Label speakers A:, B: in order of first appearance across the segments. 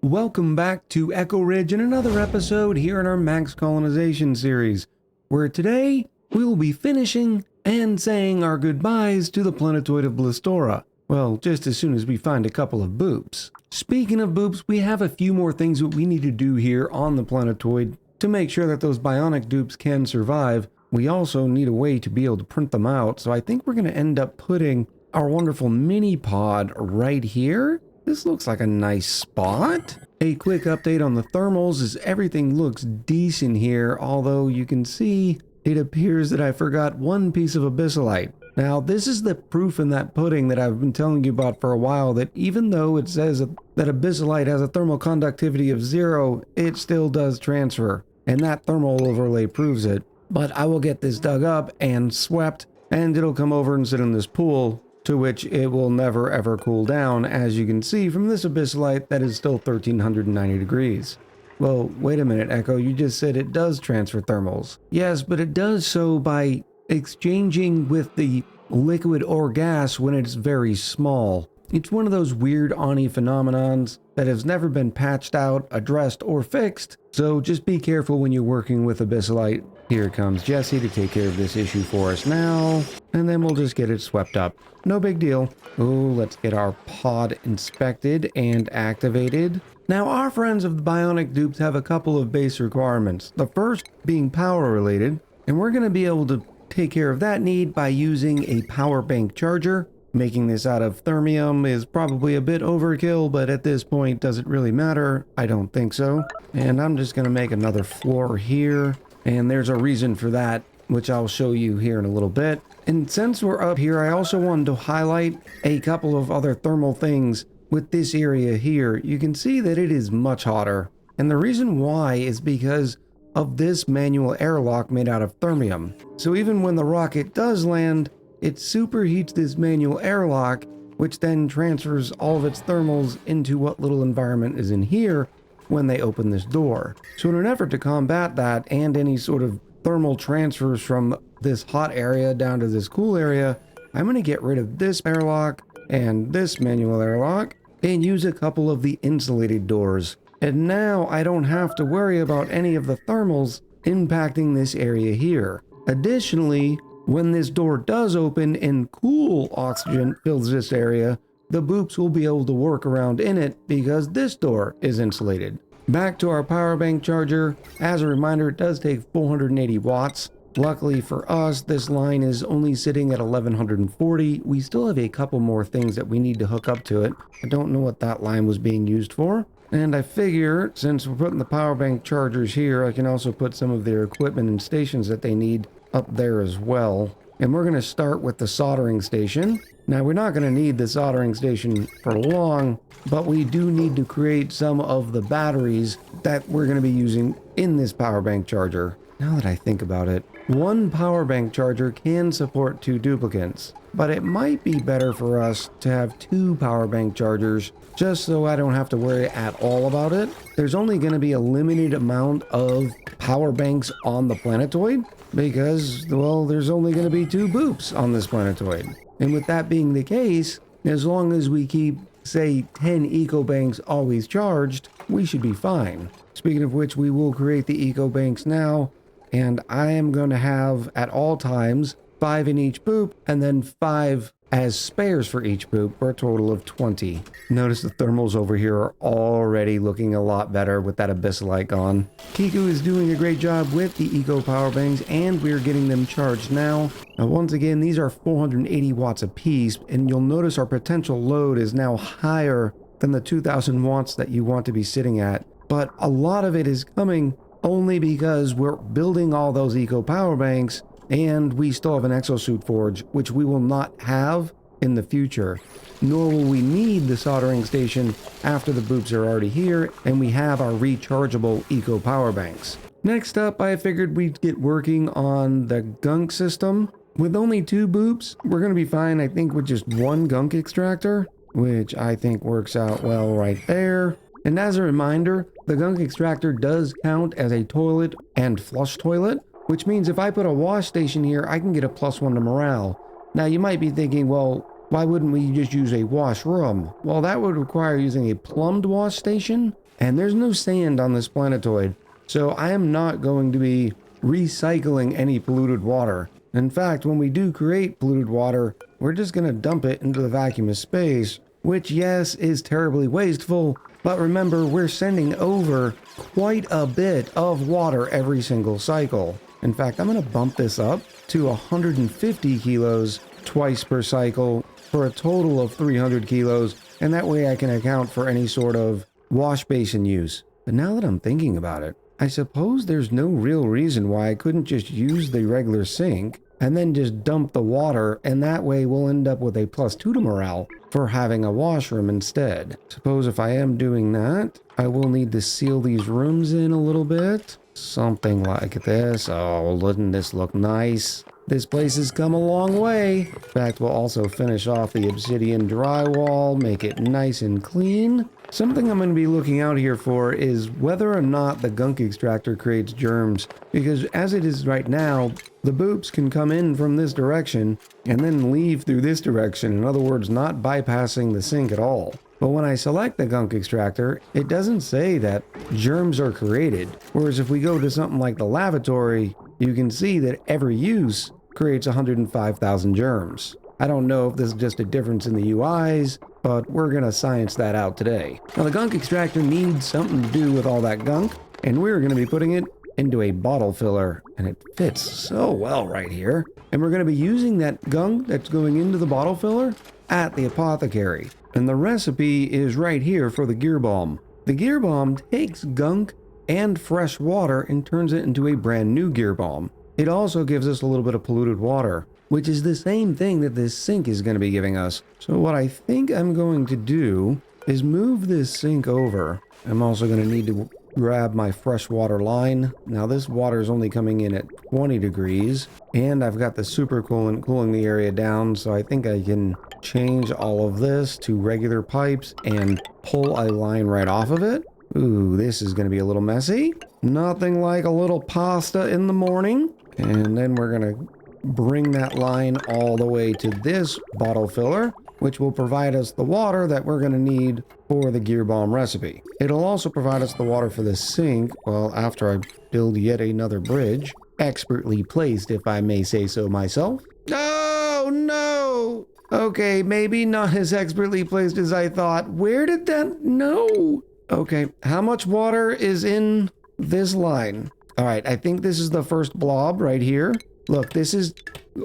A: Welcome back to Echo Ridge and another episode here in our Max Colonization series, where today we will be finishing and saying our goodbyes to the planetoid of Blistora. Well, just as soon as we find a couple of boops. Speaking of boops, we have a few more things that we need to do here on the planetoid to make sure that those bionic dupes can survive. We also need a way to be able to print them out, so I think we're going to end up putting our wonderful mini pod right here. This looks like a nice spot. A quick update on the thermals is everything looks decent here, although you can see it appears that I forgot one piece of abyssalite. Now, this is the proof in that pudding that I've been telling you about for a while, that even though it says that abyssalite has a thermal conductivity of 0, it still does transfer, and that thermal overlay proves it. But I will get this dug up and swept, and it'll come over and sit in this pool, to which it will never ever cool down, as you can see from this abyssalite that is still 1390 degrees. Well, wait a minute, Echo, you just said it does transfer thermals. Yes, but it does so by exchanging with the liquid or gas when it's very small. It's one of those weird ONI phenomenons that has never been patched out, addressed, or fixed, so just be careful when you're working with abyssalite. Here comes Jesse to take care of this issue for us now, and then we'll just get it swept up. No big deal. Oh, let's get our pod inspected and activated. Now, our friends of the Bionic dupes have a couple of base requirements. The first being power related, and we're going to be able to take care of that need by using a power bank charger. Making this out of thermium is probably a bit overkill, but at this point, does it really matter? I don't think so. And I'm just going to make another floor here. And there's a reason for that, which I'll show you here in a little bit. And since we're up here, I also wanted to highlight a couple of other thermal things with this area here. You can see that it is much hotter. And the reason why is because of this manual airlock made out of thermium. So even when the rocket does land, it superheats this manual airlock, which then transfers all of its thermals into what little environment is in here when they open this door. So in an effort to combat that and any sort of thermal transfers from this hot area down to this cool area, I'm going to get rid of this airlock and this manual airlock and use a couple of the insulated doors. And now I don't have to worry about any of the thermals impacting this area here. Additionally, when this door does open and cool oxygen fills this area, the boops will be able to work around in it because this door is insulated. Back to our power bank charger. As a reminder, it does take 480 watts. Luckily for us, this line is only sitting at 1140. We still have a couple more things that we need to hook up to it. I don't know what that line was being used for. And I figure, since we're putting the power bank chargers here, I can also put some of their equipment and stations that they need up there as well. And we're going to start with the soldering station. Now, we're not going to need the soldering station for long, but we do need to create some of the batteries that we're going to be using in this power bank charger. Now that I think about it, one power bank charger can support 2 duplicates, but it might be better for us to have 2 power bank chargers just so I don't have to worry at all about it. There's only going to be a limited amount of power banks on the planetoid because, well, there's only going to be 2 boops on this planetoid. And with that being the case, as long as we keep, say, 10 eco banks always charged, we should be fine. Speaking of which, we will create the eco banks now, and I am going to have at all times 5 in each boop and then 5 as spares for each boop for a total of 20. Notice the thermals over here are already looking a lot better with that abyssalite gone. Kiku is doing a great job with the eco power banks, and we're getting them charged now. Now, once again, these are 480 watts a piece, and you'll notice our potential load is now higher than the 2000 watts that you want to be sitting at. But a lot of it is coming only because we're building all those eco power banks, and we still have an exosuit forge, which we will not have in the future. Nor will we need the soldering station after the boops are already here and we have our rechargeable eco power banks. Next up, I figured we'd get working on the gunk system. With only 2 boops, we're going to be fine, I think, with just 1 gunk extractor, which I think works out well right there. And as a reminder, the gunk extractor does count as a toilet and flush toilet, which means if I put a wash station here, I can get a +1 to morale. Now, you might be thinking, well, Why wouldn't we just use a washroom? Well, that would require using a plumbed wash station, and there's no sand on this planetoid, so I am not going to be recycling any polluted water. In fact, when we do create polluted water, we're just going to dump it into the vacuum of space, which, yes, is terribly wasteful, but remember, we're sending over quite a bit of water every single cycle. In fact, I'm going to bump this up to 150 kilos twice per cycle for a total of 300 kilos, and that way I can account for any sort of wash basin use. But now that I'm thinking about it, I suppose there's no real reason why I couldn't just use the regular sink and then just dump the water, and that way we'll end up with a +2 to morale for having a washroom instead. Suppose if I am doing that, I will need to seal these rooms in a little bit. Something like this. Oh, doesn't this look nice? This place has come a long way. In fact, we'll also finish off the obsidian drywall, make it nice and clean. Something I'm going to be looking out here for is whether or not the gunk extractor creates germs, because as it is right now, the boops can come in from this direction and then leave through this direction. In other words, not bypassing the sink at all. But when I select the gunk extractor, it doesn't say that germs are created. Whereas if we go to something like the lavatory, you can see that every use creates 105,000 germs. I don't know if this is just a difference in the UIs, but we're gonna science that out today. Now the gunk extractor needs something to do with all that gunk, and we're gonna be putting it into a bottle filler, and it fits so well right here. And we're gonna be using that gunk that's going into the bottle filler at the apothecary. And the recipe is right here for the gear bomb. The gear bomb takes gunk and fresh water and turns it into a brand new gear bomb. It also gives us a little bit of polluted water, which is the same thing that this sink is going to be giving us. So what I think I'm going to do is move this sink over. I'm also going to need to grab my freshwater line. Now this water is only coming in at 20 degrees, and I've got the super coolant cooling the area down, so I think I can change all of this to regular pipes and pull a line right off of it. Ooh, this is going to be a little messy. Nothing like a little pasta in the morning. And then we're going to bring that line all the way to this bottle filler, which will provide us the water that we're going to need for the gear bomb recipe. It'll also provide us the water for the sink, well, after I build yet another bridge, expertly placed if I may say so myself. Oh no! Okay, maybe not as expertly placed as I thought. Where did that... No! Okay, how much water is in this line? All right, I think this is the first blob right here. Look, this is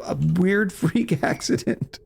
A: a weird freak accident.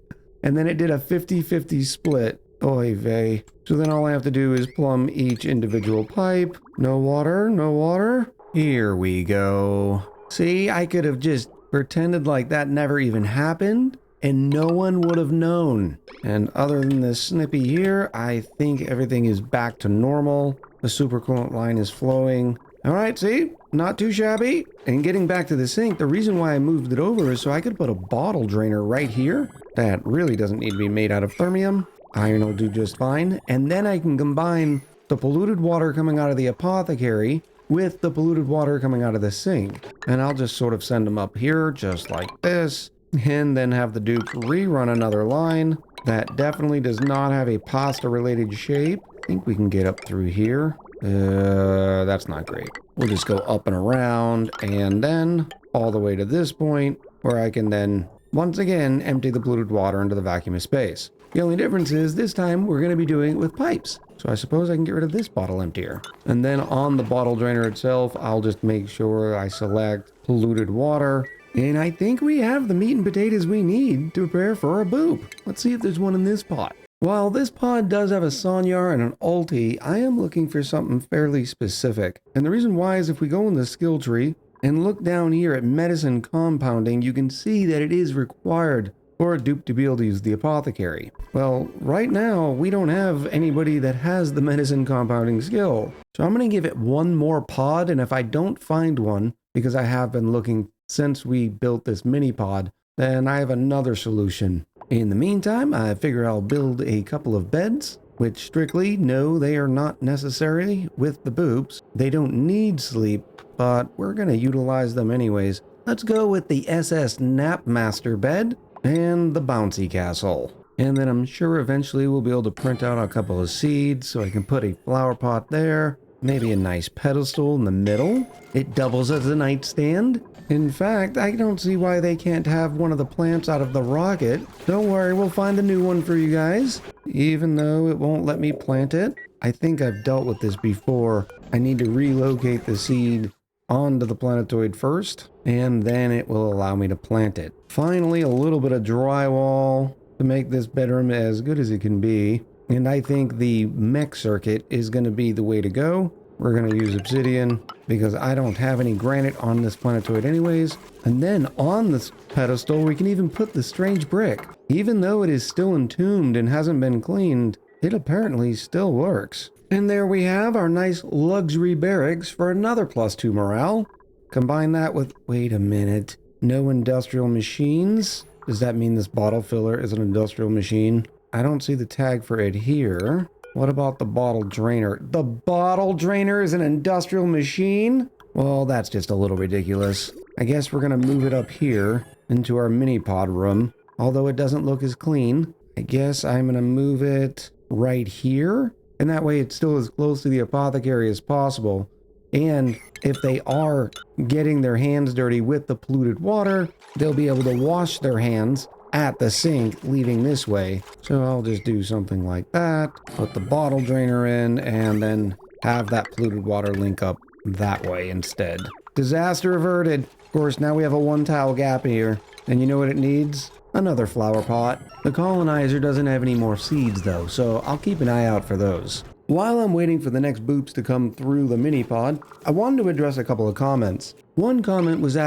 A: And then it did a 50-50 split. Oy vey. So then all I have to do is plumb each individual pipe. No water, no water. Here we go. See, I could have just pretended like that never even happened, and no one would have known. And other than this snippy here, I think everything is back to normal. The supercoolant line is flowing. All right, see? Not too shabby. And getting back to the sink, the reason why I moved it over is so I could put a bottle drainer right here. That really doesn't need to be made out of thermium. Iron will do just fine. And then I can combine the polluted water coming out of the apothecary with the polluted water coming out of the sink. And I'll just sort of send them up here just like this. And then have the dupes rerun another line. That definitely does not have a pasta-related shape. I think we can get up through here. That's not great. We'll just go up and around, and then all the way to this point, where I can then, once again, empty the polluted water into the vacuum of space. The only difference is, this time, we're going to be doing it with pipes. So I suppose I can get rid of this bottle emptier. And then on the bottle drainer itself, I'll just make sure I select polluted water. And I think we have the meat and potatoes we need to prepare for a boop. Let's see if there's one in this pot. While this pod does have a Sonyar and an ulti, I am looking for something fairly specific. And the reason why is if we go in the skill tree and look down here at medicine compounding, you can see that it is required for a dupe to be able to use the apothecary. Well, right now, we don't have anybody that has the medicine compounding skill. So I'm going to give it one more pod, and if I don't find one, because I have been looking since we built this mini pod, then I have another solution. In the meantime, I figure I'll build a couple of beds, which strictly, no, they are not necessary with the boops. They don't need sleep, but we're going to utilize them anyways. Let's go with the SS Napmaster bed and the bouncy castle. And then I'm sure eventually we'll be able to print out a couple of seeds so I can put a flower pot there. Maybe a nice pedestal in the middle. It doubles as a nightstand. In fact, I don't see why they can't have one of the plants out of the rocket. Don't worry, we'll find a new one for you guys. Even though it won't let me plant it. I think I've dealt with this before. I need to relocate the seed onto the planetoid first, and then it will allow me to plant it. Finally, a little bit of drywall to make this bedroom as good as it can be. And I think the mech circuit is going to be the way to go. We're going to use obsidian because I don't have any granite on this planetoid anyways. And then on this pedestal, we can even put the strange brick. Even though it is still entombed and hasn't been cleaned, it apparently still works. And there we have our nice luxury barracks for another +2 morale. Combine that with, wait a minute, no industrial machines? Does that mean this bottle filler is an industrial machine? I don't see the tag for it here. What about the bottle drainer? The bottle drainer is an industrial machine? Well, that's just a little ridiculous. I guess we're gonna move it up here into our mini pod room. Although it doesn't look as clean, I guess I'm gonna move it right here. And that way it's still as close to the apothecary as possible. And if they are getting their hands dirty with the polluted water, they'll be able to wash their hands at the sink, leaving this way. So I'll just do something like that, put the bottle drainer in, and then have that polluted water link up that way instead. Disaster averted. Of course, now we have a 1 tile gap here. And you know what it needs? Another flower pot. The colonizer doesn't have any more seeds though, so I'll keep an eye out for those. While I'm waiting for the next boops to come through the mini pod, I wanted to address a couple of comments. One comment was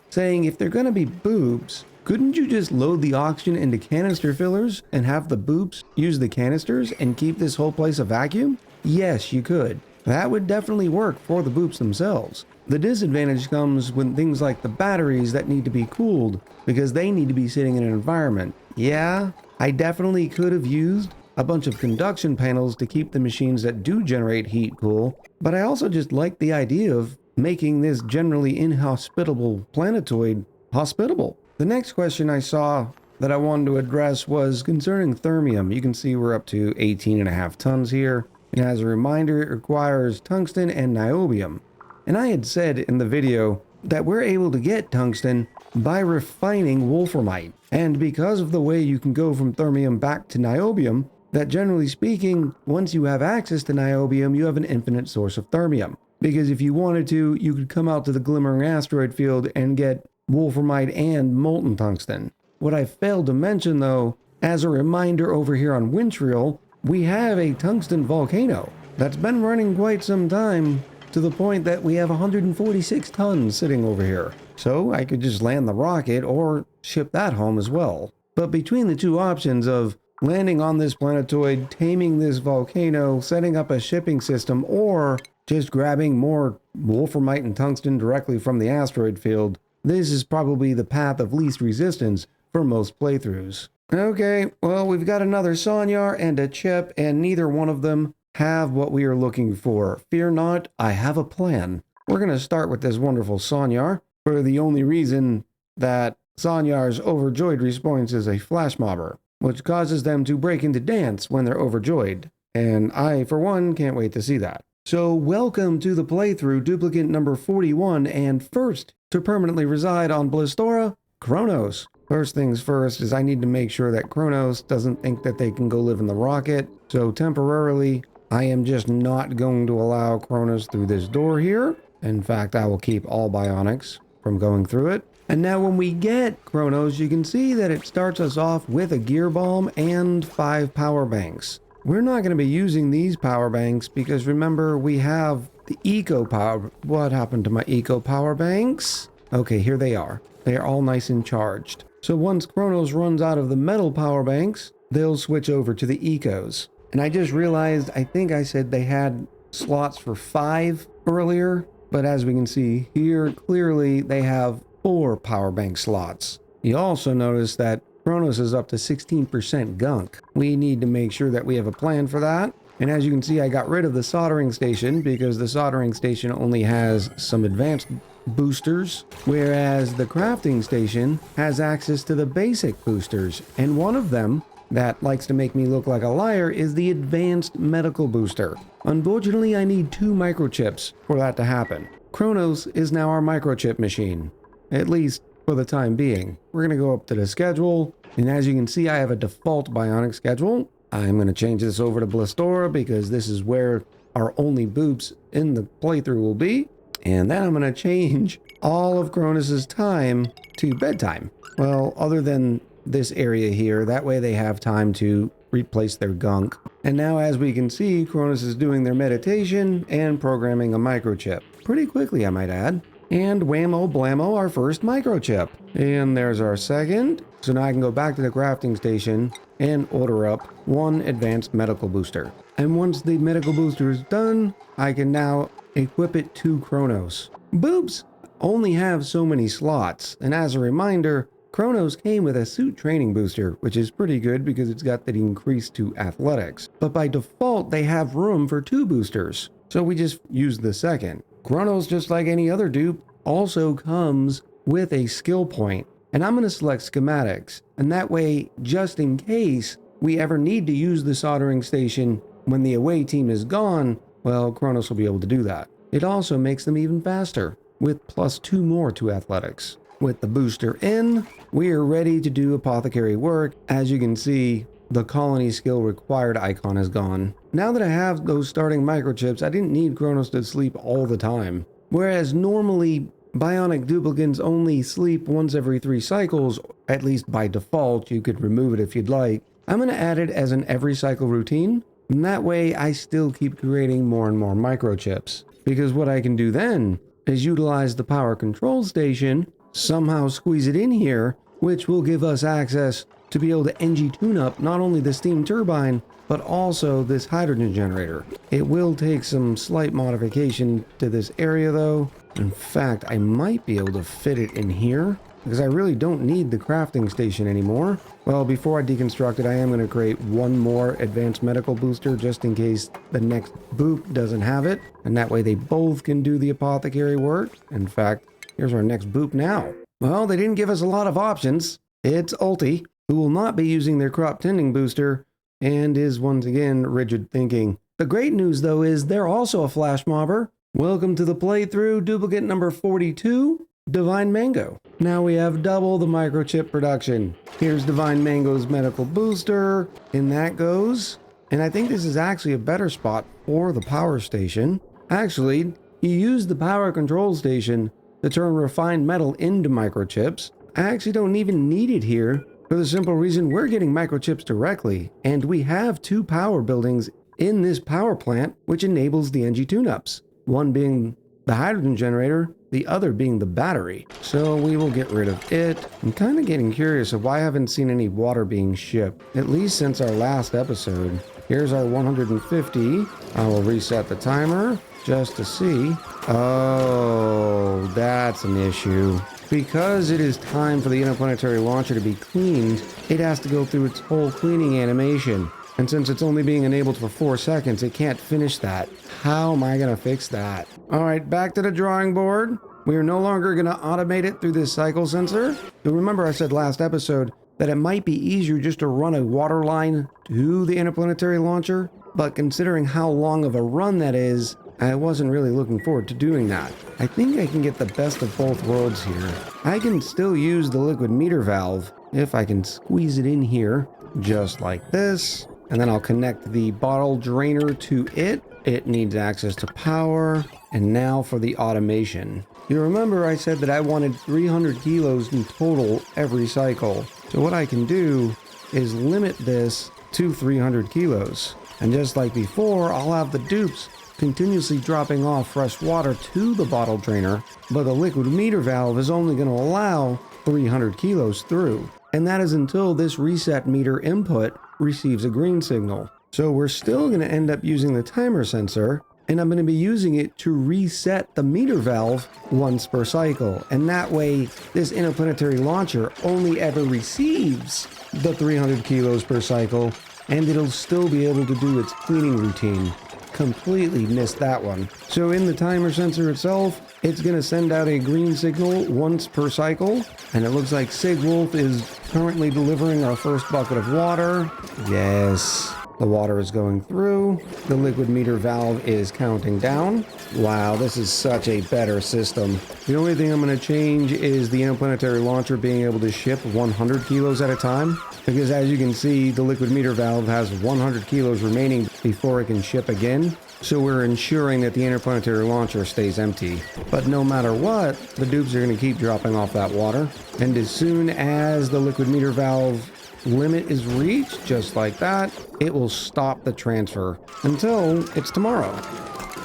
A: saying if they're gonna be boops, couldn't you just load the oxygen into canister fillers and have the boops use the canisters and keep this whole place a vacuum? Yes, you could. That would definitely work for the boops themselves. The disadvantage comes when things like the batteries that need to be cooled because they need to be sitting in an environment. Yeah, I definitely could have used a bunch of conduction panels to keep the machines that do generate heat cool, but I also just like the idea of making this generally inhospitable planetoid hospitable. The next question I saw that I wanted to address was concerning thermium. You can see we're up to 18.5 tons here. And as a reminder, it requires tungsten and niobium. And I had said in the video that we're able to get tungsten by refining wolframite. And because of the way you can go from thermium back to niobium, that generally speaking, once you have access to niobium, you have an infinite source of thermium. Because if you wanted to, you could come out to the glimmering asteroid field and get wolframite and molten tungsten. What I failed to mention though, as a reminder over here on Wintriel, we have a tungsten volcano that's been running quite some time, to the point that we have 146 tons sitting over here. So I could just land the rocket or ship that home as well. But between the two options of landing on this planetoid, taming this volcano, setting up a shipping system, or just grabbing more wolframite and tungsten directly from the asteroid field, this is probably the path of least resistance for most playthroughs. Okay, well, we've got another Sonyar and a chip, and neither one of them have what we are looking for. Fear not, I have a plan. We're going to start with this wonderful Sonyar, for the only reason that Sonyar's overjoyed response is a flash mobber, which causes them to break into dance when they're overjoyed. And I, for one, can't wait to see that. So welcome to the playthrough, duplicate number 41, and first to permanently reside on Blistora, Kronos. First things first is I need to make sure that Kronos doesn't think that they can go live in the rocket. So temporarily, I am just not going to allow Kronos through this door here. In fact, I will keep all Bionics from going through it. And now when we get Kronos, you can see that it starts us off with a gear bomb and 5 power banks. We're not going to be using these power banks because remember, we have the eco power. What happened to my eco power banks? Okay, here they are. They are all nice and charged. So once Kronos runs out of the metal power banks, they'll switch over to the ecos. And I just realized, I think I said they had slots for 5 earlier, but as we can see here, clearly they have 4 power bank slots. You also notice that Kronos is up to 16% gunk. We need to make sure that we have a plan for that. And as you can see, I got rid of the soldering station because the soldering station only has some advanced boosters, whereas the crafting station has access to the basic boosters, and one of them that likes to make me look like a liar is the advanced medical booster. Unfortunately, I need 2 microchips for that to happen. Kronos is now our microchip machine, at least for the time being. We're going to go up to the schedule, and as you can see, I have a default Bionic schedule. I'm going to change this over to Blistora because this is where our only boops in the playthrough will be. And then I'm going to change all of Cronus's time to bedtime. Well, other than this area here, that way they have time to replace their gunk. And now, as we can see, Cronus is doing their meditation and programming a microchip. Pretty quickly, I might add. And whammo blammo, our first microchip. And there's our second. So now I can go back to the crafting station and order up 1 advanced medical booster. And once the medical booster is done, I can now equip it to Kronos. Boobs only have so many slots, and as a reminder, Kronos came with a suit training booster, which is pretty good because it's got that increase to athletics. But by default, they have room for 2 boosters, so we just use the second. Kronos, just like any other dupe, also comes with a skill point, and I'm going to select schematics, and that way, just in case we ever need to use the soldering station when the away team is gone, well, Kronos will be able to do that. It also makes them even faster, with +2 more to athletics. With the booster in, we are ready to do apothecary work. As you can see, the colony skill required icon is gone. Now that I have those starting microchips, I didn't need Kronos to sleep all the time. Whereas normally, Bionic duplicants only sleep once every 3 cycles, at least by default. You could remove it if you'd like. I'm going to add it as an every cycle routine, and that way I still keep creating more and more microchips. Because what I can do then is utilize the power control station, somehow squeeze it in here, which will give us access to be able to NG tune up not only the steam turbine, but also this hydrogen generator. It will take some slight modification to this area though. In fact, I might be able to fit it in here because I really don't need the crafting station anymore. Well, before I deconstruct it, I am going to create 1 more advanced medical booster just in case the next boop doesn't have it. And that way they both can do the apothecary work. In fact, here's our next boop now. Well, they didn't give us a lot of options. It's Ulti, who will not be using their crop tending booster and is once again rigid thinking. The great news though is they're also a flash mobber. Welcome to the playthrough, duplicate number 42, Divine Mango. Now we have double the microchip production. Here's Divine Mango's medical booster, and that goes. And I think this is actually a better spot for the power station. Actually, he used the power control station to turn refined metal into microchips. I actually don't even need it here for the simple reason we're getting microchips directly, and we have 2 power buildings in this power plant, which enables the NG tune-ups. One being the hydrogen generator, the other being the battery. So we will get rid of it. I'm kind of getting curious of why I haven't seen any water being shipped, at least since our last episode. Here's our 150. I will reset the timer just to see. Oh, that's an issue. Because it is time for the interplanetary launcher to be cleaned, it has to go through its whole cleaning animation. And since it's only being enabled for 4 seconds, it can't finish that. How am I going to fix that? All right, back to the drawing board. We are no longer going to automate it through this cycle sensor. You'll remember I said last episode that it might be easier just to run a water line to the interplanetary launcher. But considering how long of a run that is, I wasn't really looking forward to doing that. I think I can get the best of both worlds here. I can still use the liquid meter valve if I can squeeze it in here, just like this. And then I'll connect the bottle drainer to it. It needs access to power. And now for the automation. You remember I said that I wanted 300 kilos in total every cycle. So what I can do is limit this to 300 kilos. And just like before, I'll have the dupes continuously dropping off fresh water to the bottle drainer, but the liquid meter valve is only going to allow 300 kilos through. And that is until this reset meter input receives a green signal. So we're still going to end up using the timer sensor, and I'm going to be using it to reset the meter valve once per cycle. And that way, this interplanetary launcher only ever receives the 300 kilos per cycle, and it'll still be able to do its cleaning routine. completely missed that one. So in the timer sensor itself, it's going to send out a green signal once per cycle. And it looks like Sigwolf is currently delivering our first bucket of water. Yes, the water is going through. The liquid meter valve is counting down. Wow, this is such a better system. The only thing I'm going to change is the interplanetary launcher being able to ship 100 kilos at a time. Because as you can see, the liquid meter valve has 100 kilos remaining before it can ship again. So we're ensuring that the interplanetary launcher stays empty. But no matter what, the dupes are going to keep dropping off that water. And as soon as the liquid meter valve limit is reached, just like that, it will stop the transfer until it's tomorrow.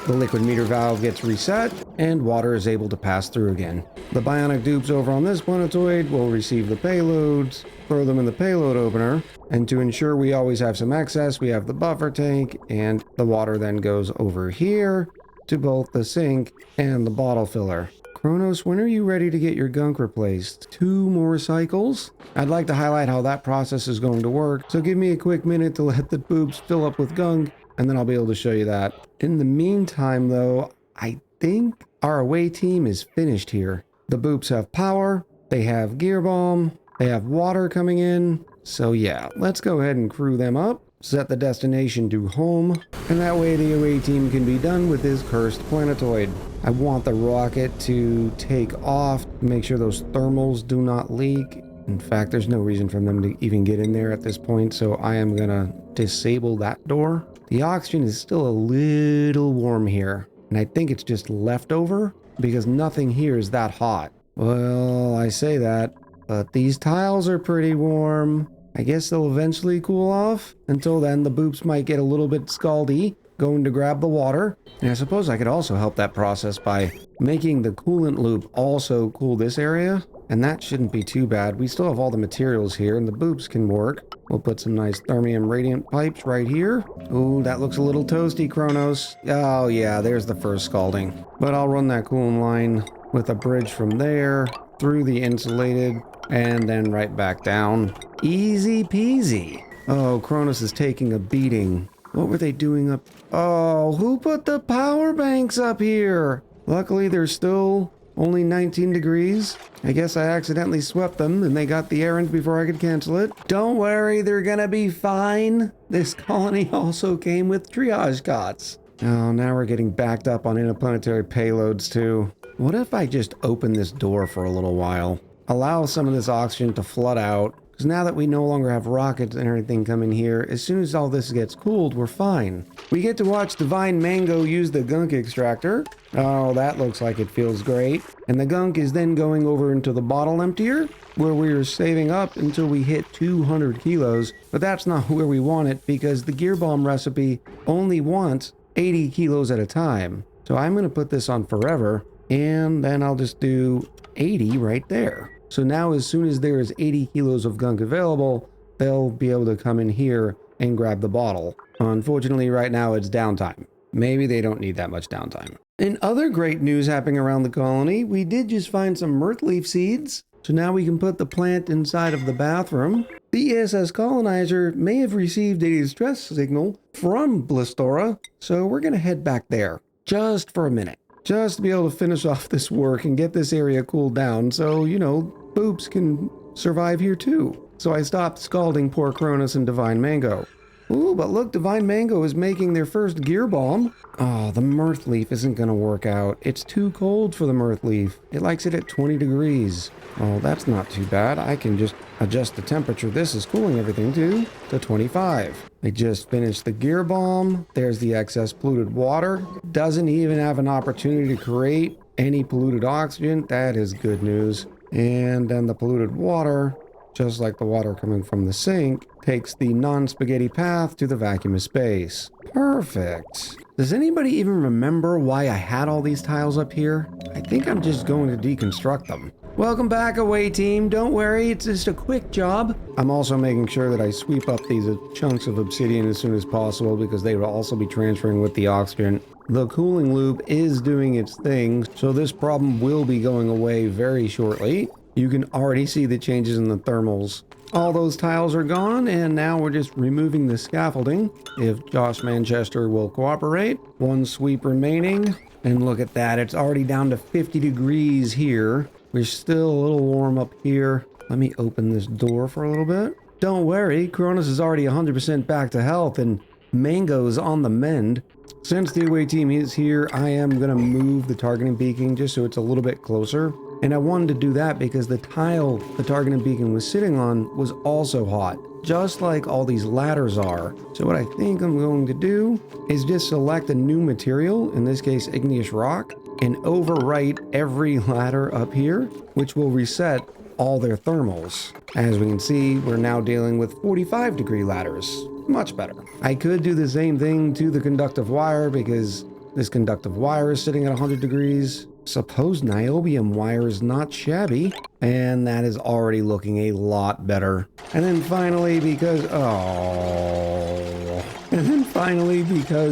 A: The liquid meter valve gets reset and water is able to pass through again. The bionic dupes over on this planetoid will receive the payloads, throw them in the payload opener, and to ensure we always have some excess, we have the buffer tank, and the water then goes over here to both the sink and the bottle filler. Kronos, when are you ready to get your gunk replaced? 2 more cycles? I'd like to highlight how that process is going to work, so give me a quick minute to let the boobs fill up with gunk, and then I'll be able to show you that. In the meantime, though, I think our away team is finished here. The boops have power, they have gear bomb, they have water coming in. So yeah, let's go ahead and crew them up, set the destination to home, and that way the away team can be done with this cursed planetoid. I want the rocket to take off, make sure those thermals do not leak. In fact, there's no reason for them to even get in there at this point, so I am gonna disable that door. The oxygen is still a little warm here, and I think it's just leftover because nothing here is that hot. Well, I say that, but these tiles are pretty warm. I guess they'll eventually cool off. Until then, the boops might get a little bit scaldy, going to grab the water. And I suppose I could also help that process by making the coolant loop also cool this area. And that shouldn't be too bad. We still have all the materials here, and the boops can work. We'll put some nice thermium radiant pipes right here. Ooh, that looks a little toasty, Kronos. Oh yeah, there's the first scalding. But I'll run that coolant line with a bridge from there, through the insulated, and then right back down. Easy peasy. Oh, Kronos is taking a beating. What were they doing up? Oh, who put the power banks up here? Luckily, they're still only 19 degrees. I guess I accidentally swept them and they got the errand before I could cancel it. Don't worry, they're gonna be fine. This colony also came with triage cots. Oh, now we're getting backed up on interplanetary payloads too. What if I just open this door for a little while? Allow some of this oxygen to flood out. Because now that we no longer have rockets and everything coming here, as soon as all this gets cooled, we're fine. We get to watch Divine Mango use the gunk extractor. Oh, that looks like it feels great. And the gunk is then going over into the bottle emptier, where we are saving up until we hit 200 kilos. But that's not where we want it, because the gear bomb recipe only wants 80 kilos at a time. So I'm going to put this on forever, and then I'll just do 80 right there. So now as soon as there is 80 kilos of gunk available, they'll be able to come in here and grab the bottle. Unfortunately, right now it's downtime. Maybe they don't need that much downtime. In other great news happening around the colony, we did just find some myrtle leaf seeds. So now we can put the plant inside of the bathroom. The ESS colonizer may have received a distress signal from Blistora, so we're going to head back there just for a minute. Just to be able to finish off this work and get this area cooled down so, you know, boops can survive here too. So I stopped scalding poor Kronos and Divine Mango. Ooh, but look, Divine Mango is making their first gear bomb. Oh, the Mirth Leaf isn't going to work out. It's too cold for the Mirth Leaf. It likes it at 20 degrees. Oh, that's not too bad. I can just adjust the temperature this is cooling everything to 25. I just finished the gear bomb. There's the excess polluted water. Doesn't even have an opportunity to create any polluted oxygen. That is good news. And then the polluted water, just like the water coming from the sink, takes the non-spaghetti path to the vacuum of space. Perfect. Does anybody even remember why I had all these tiles up here? I think I'm just going to deconstruct them. Welcome back, away team. Don't worry, it's just a quick job. I'm also making sure that I sweep up these chunks of obsidian as soon as possible because they will also be transferring with the oxygen. The cooling loop is doing its thing, so this problem will be going away very shortly. you can already see the changes in the thermals. All those tiles are gone, and now we're just removing the scaffolding. If Josh Manchester will cooperate. One sweep remaining. And look at that, it's already down to 50 degrees here. We're still a little warm up here. Let me open this door for a little bit. Don't worry, Cronus is already 100% back to health, and Mango's on the mend. Since the away team is here, I am going to move the targeting beacon just so it's a little bit closer. And I wanted to do that because the tile the targeting beacon was sitting on was also hot, just like all these ladders are. So what I think I'm going to do is just select a new material, in this case igneous rock, and overwrite every ladder up here, which will reset all their thermals. As we can see, we're now dealing with 45-degree ladders. Much better. I could do the same thing to the conductive wire because this conductive wire is sitting at 100 degrees. Suppose niobium wire is not shabby, and that is already looking a lot better. And then finally, because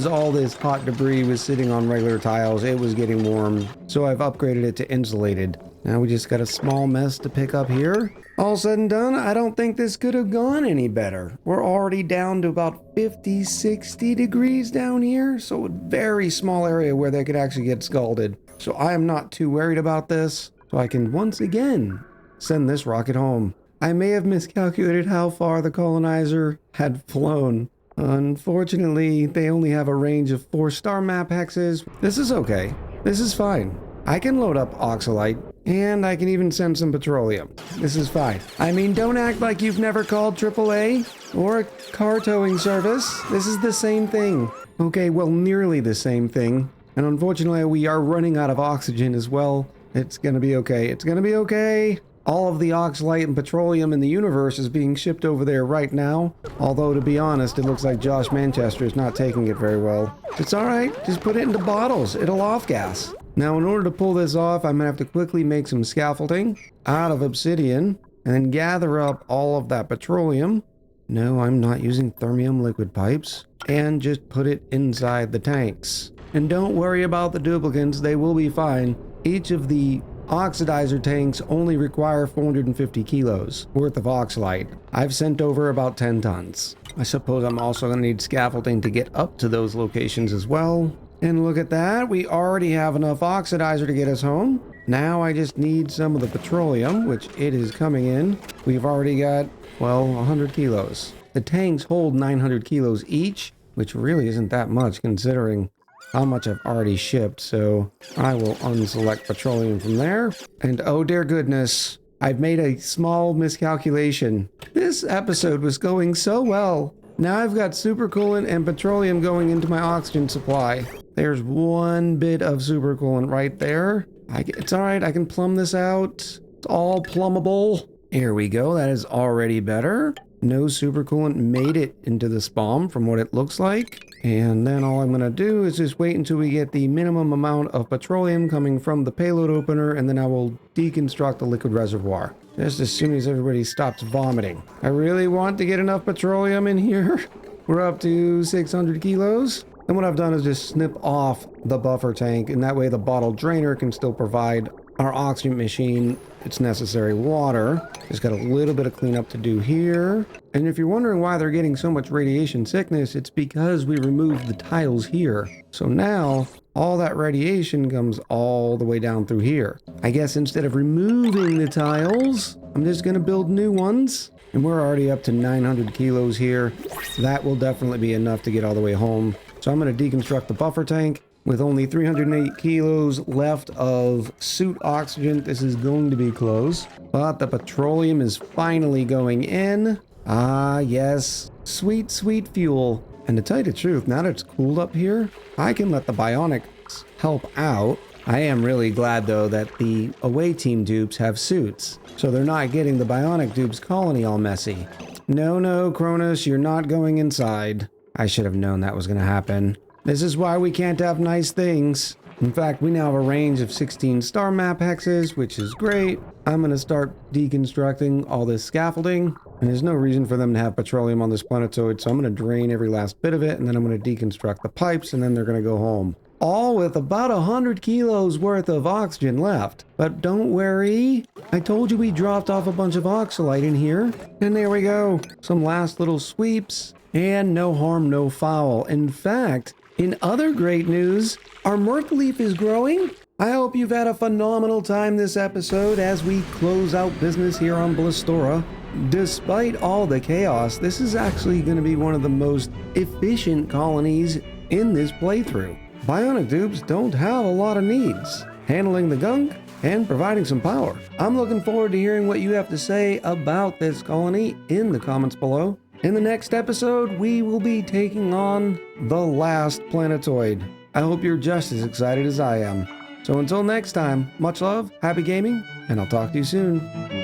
A: all this hot debris was sitting on regular tiles, it was getting warm, so I've upgraded it to insulated. Now we just got a small mess to pick up here. All said and done, I don't think this could have gone any better. We're already down to about 50, 60 degrees down here, so a very small area where they could actually get scalded. So I am not too worried about this, so I can once again send this rocket home. I may have miscalculated how far the colonizer had flown. Unfortunately, they only have a range of 4 star map hexes. This is okay. This is fine. I can load up oxalite, and I can even send some petroleum. This is fine. I mean, don't act like you've never called AAA or a car towing service. This is the same thing. Okay, well, nearly the same thing. And unfortunately, we are running out of oxygen as well. It's gonna be okay. It's gonna be okay. All of the oxalite and petroleum in the universe is being shipped over there right now. Although, to be honest, it looks like Josh Manchester is not taking it very well. It's alright. Just put it into bottles. It'll off-gas. Now, in order to pull this off, I'm gonna have to quickly make some scaffolding out of obsidian and then gather up all of that petroleum. No, I'm not using thermium liquid pipes. And just put it inside the tanks. And don't worry about the duplicates, they will be fine. Each of the oxidizer tanks only require 450 kilos worth of oxalite. I've sent over about 10 tons. I suppose I'm also going to need scaffolding to get up to those locations as well. And look at that, we already have enough oxidizer to get us home. Now I just need some of the petroleum, which it is coming in. We've already got, well, 100 kilos. The tanks hold 900 kilos each, which really isn't that much considering how much I've already shipped, so I will unselect petroleum from there. And oh dear goodness, I've made a small miscalculation. This episode was going so well. Now I've got supercoolant and petroleum going into my oxygen supply. There's one bit of supercoolant right there. It's alright, I can plumb this out. It's all plumbable. Here we go, that is already better. No supercoolant made it into the spawn from what it looks like. And then all I'm going to do is just wait until we get the minimum amount of petroleum coming from the payload opener, and then I will deconstruct the liquid reservoir. Just as soon as everybody stops vomiting. I really want to get enough petroleum in here. We're up to 600 kilos. And what I've done is just snip off the buffer tank, and that way the bottle drainer can still provide our oxygen machine its necessary water. Just got a little bit of cleanup to do here. And if you're wondering why they're getting so much radiation sickness, it's because we removed the tiles here. So now all that radiation comes all the way down through here. I guess instead of removing the tiles, I'm just gonna build new ones. And we're already up to 900 kilos here. That will definitely be enough to get all the way home. So I'm gonna deconstruct the buffer tank. With only 308 kilos left of suit oxygen, this is going to be close. But the petroleum is finally going in. Ah, yes. Sweet, sweet fuel. And to tell you the truth, now that it's cooled up here, I can let the Bionics help out. I am really glad, though, that the away team dupes have suits. So they're not getting the Bionic dupes colony all messy. No, no, Cronus, you're not going inside. I should have known that was going to happen. This is why we can't have nice things. In fact, we now have a range of 16 star map hexes, which is great. I'm going to start deconstructing all this scaffolding. And there's no reason for them to have petroleum on this planetoid, so I'm going to drain every last bit of it, and then I'm going to deconstruct the pipes, and then they're going to go home. all with about 100 kilos worth of oxygen left. But don't worry, I told you we dropped off a bunch of oxalite in here. And there we go, some last little sweeps, and no harm, no foul. In fact, in other great news, our myrtle leaf is growing. I hope you've had a phenomenal time this episode as we close out business here on Blistora. Despite all the chaos, this is actually going to be one of the most efficient colonies in this playthrough. Bionic dupes don't have a lot of needs, handling the gunk and providing some power. I'm looking forward to hearing what you have to say about this colony in the comments below. In the next episode, we will be taking on the last planetoid. I hope you're just as excited as I am. So until next time, much love, happy gaming, and I'll talk to you soon.